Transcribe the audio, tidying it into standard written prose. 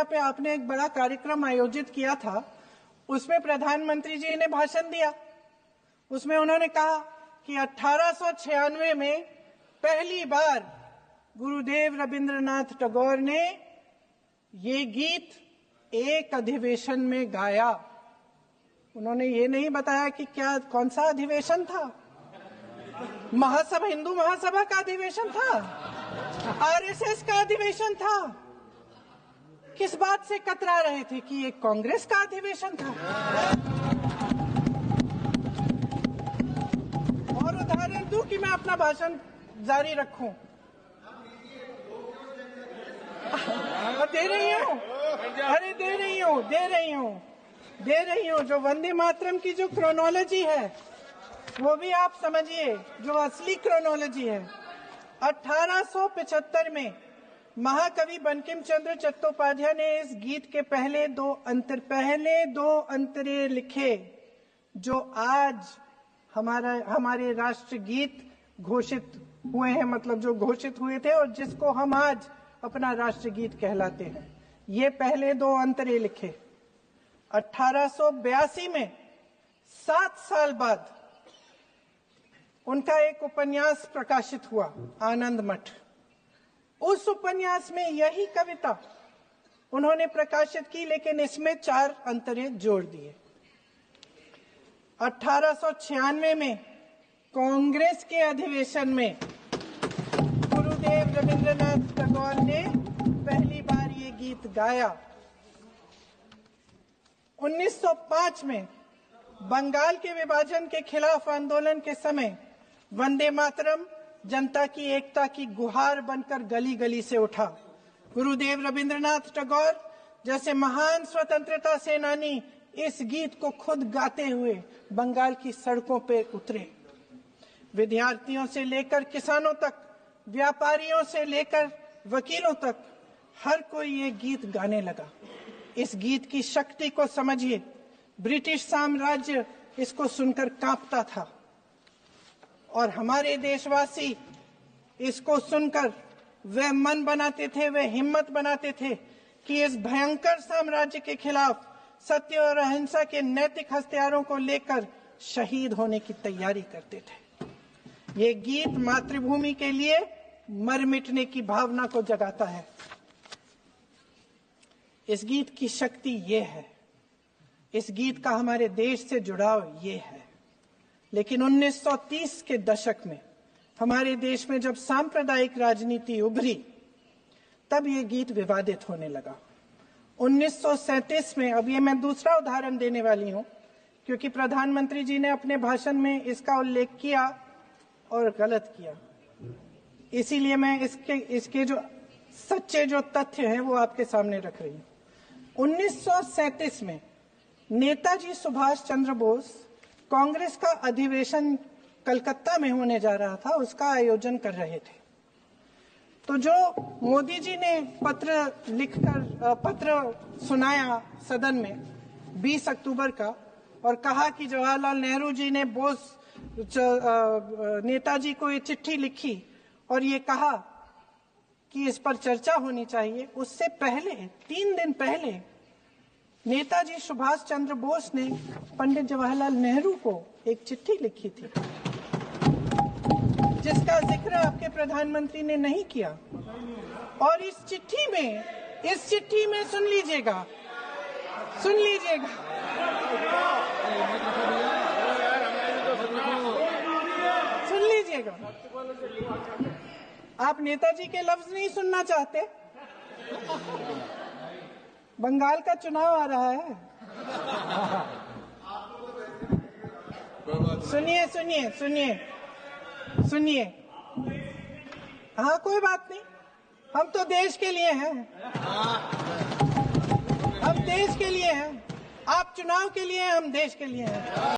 पे आपने एक बड़ा कार्यक्रम आयोजित किया था, उसमें प्रधानमंत्री जी ने भाषण दिया। उसमें उन्होंने कहा कि 1896 में पहली बार गुरुदेव रविंद्रनाथ टैगोर ने ये गीत एक अधिवेशन में गाया। उन्होंने ये नहीं बताया कि कौन सा अधिवेशन था। महासभा, हिंदू महासभा का अधिवेशन था, आरएसएस का अधिवेशन था। किस बात से कतरा रहे थे कि ये कांग्रेस का अधिवेशन था। और उदाहरण दूं कि मैं अपना भाषण जारी रखूं। दे रही हूं। जो वंदे मातरम की जो क्रोनोलॉजी है वो भी आप समझिए, जो असली क्रोनोलॉजी है। 1875 में महाकवि बंकिम चंद्र चट्टोपाध्याय ने इस गीत के पहले दो अंतरे लिखे, जो आज हमारे राष्ट्रगीत घोषित हुए हैं, मतलब जो घोषित हुए थे और जिसको हम आज अपना राष्ट्रगीत कहलाते हैं। ये पहले दो अंतरे लिखे 1882 में। 7 साल बाद उनका एक उपन्यास प्रकाशित हुआ, आनंद मठ। उस उपन्यास में यही कविता उन्होंने प्रकाशित की, लेकिन इसमें 4 अंतरे जोड़ दिए। 1896 में कांग्रेस के अधिवेशन में गुरुदेव रविंद्रनाथ टैगोर ने पहली बार ये गीत गाया। 1905 में बंगाल के विभाजन के खिलाफ आंदोलन के समय वंदे मातरम जनता की एकता की गुहार बनकर गली गली से उठा। गुरुदेव रविंद्रनाथ टैगोर जैसे महान स्वतंत्रता सेनानी इस गीत को खुद गाते हुए बंगाल की सड़कों पर उतरे। विद्यार्थियों से लेकर किसानों तक, व्यापारियों से लेकर वकीलों तक, हर कोई ये गीत गाने लगा। इस गीत की शक्ति को समझिए। ब्रिटिश साम्राज्य इसको सुनकर कांपता था और हमारे देशवासी इसको सुनकर वे मन बनाते थे, वे हिम्मत बनाते थे कि इस भयंकर साम्राज्य के खिलाफ सत्य और अहिंसा के नैतिक हथियारों को लेकर शहीद होने की तैयारी करते थे। ये गीत मातृभूमि के लिए मर मिटने की भावना को जगाता है। इस गीत की शक्ति ये है, इस गीत का हमारे देश से जुड़ाव ये है। लेकिन 1930 के दशक में हमारे देश में जब सांप्रदायिक राजनीति उभरी, तब ये गीत विवादित होने लगा। 1937 में, अब ये मैं दूसरा उदाहरण देने वाली हूं, क्योंकि प्रधानमंत्री जी ने अपने भाषण में इसका उल्लेख किया और गलत किया, इसीलिए मैं इसके जो सच्चे जो तथ्य हैं वो आपके सामने रख रही हूं। 1937 में नेताजी सुभाष चंद्र बोस कांग्रेस का अधिवेशन कलकत्ता में होने जा रहा था, उसका आयोजन कर रहे थे। तो जो मोदी जी ने पत्र सुनाया सदन में 20 अक्टूबर का, और कहा कि जवाहरलाल नेहरू जी ने नेताजी को ये चिट्ठी लिखी और ये कहा कि इस पर चर्चा होनी चाहिए। उससे पहले 3 दिन पहले नेताजी सुभाष चंद्र बोस ने पंडित जवाहरलाल नेहरू को एक चिट्ठी लिखी थी, जिसका जिक्र आपके प्रधानमंत्री ने नहीं किया। और इस चिट्ठी में सुन लीजिएगा, आप नेताजी के लफ्ज नहीं सुनना चाहते? बंगाल का चुनाव आ रहा है। सुनिए। हाँ, कोई बात नहीं, हम तो देश के लिए हैं। हम देश के लिए हैं। आप चुनाव के लिए हैं, हम देश के लिए हैं।